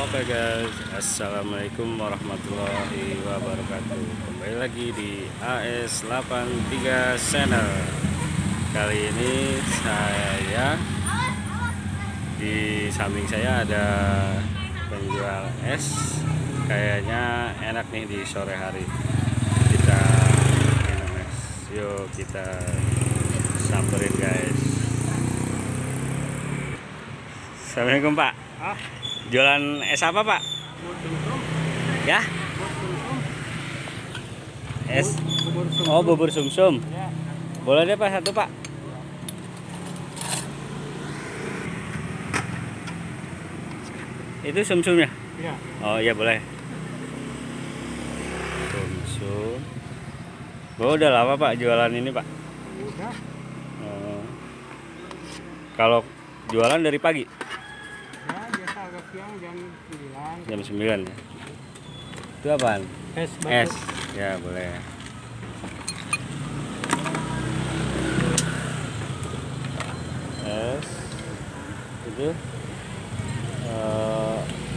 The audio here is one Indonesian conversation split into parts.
Oke guys, assalamualaikum warahmatullahi wabarakatuh. Kembali lagi di AS83 Channel. Kali ini saya di samping saya ada penjual es. Kayaknya enak nih di sore hari. Kita minum es. Yuk kita samperin guys. Assalamualaikum Pak. Jualan es apa Pak? Ya? Es? Oh, bubur sumsum. Boleh deh Pak, satu Pak. Itu sumsumnya? Iya. Oh iya boleh. Sumsum. Oh, udah lama Pak jualan ini Pak? Udah. Kalau jualan dari pagi? Ya, biasa agak siang jam 9. Jam 9 ya. Itu apaan? Es batu. Es. Ya, boleh. Es. Itu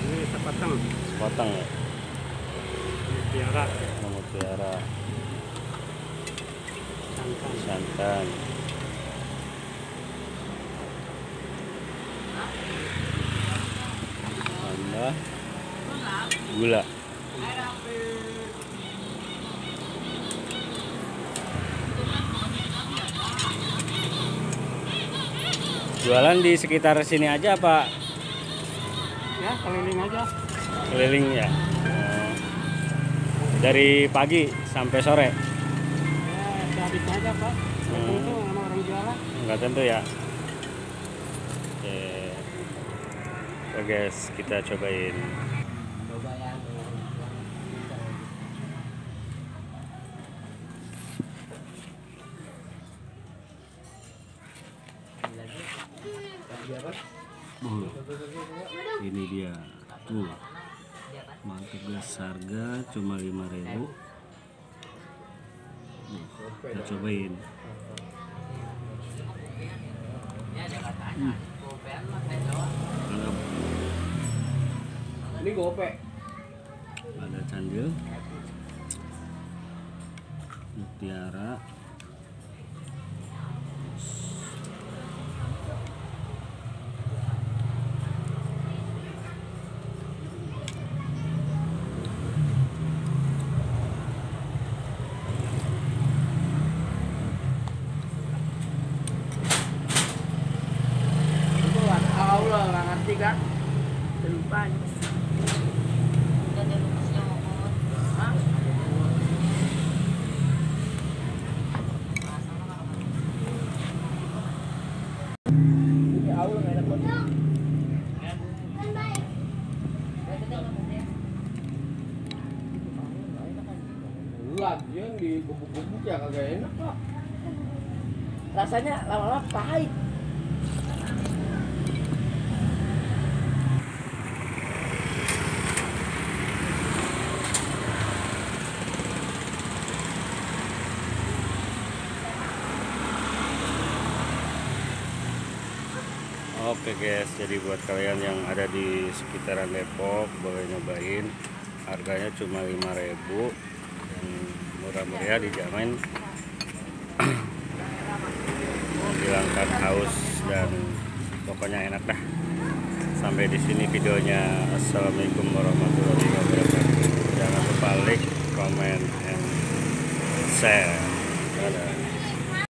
Ini sepotong. sepotong ya. Mutiara. Mutiara. Santan. Santan. Tambah gula. Jualan di sekitar sini aja apa Ya, keliling aja. keliling ya? Dari pagi sampai sore? Ya, sehabis aja Pak. Tentu sama orang jualan. Nggak tentu ya. Oke guys, kita cobain. Ini dia tuh, mantep guys, harga cuma 5.000. Kita cobain. Mantap. Ini gope. Ada candil, mutiara, Allah, nggak ngerti kan? Lupa. Ini Allah nggak enak banget. Lagian digubuk-gubuk ya kagak enak Pak. Rasanya lama-lama pahit. Oke guys, jadi buat kalian yang ada di sekitaran Depok boleh nyobain. Harganya cuma 5.000 dan murah meriah, dijamin menghilangkan haus dan pokoknya enak dah. Sampai di sini videonya. Assalamualaikum warahmatullahi wabarakatuh. Jangan lupa like, comment, and share. Dadah.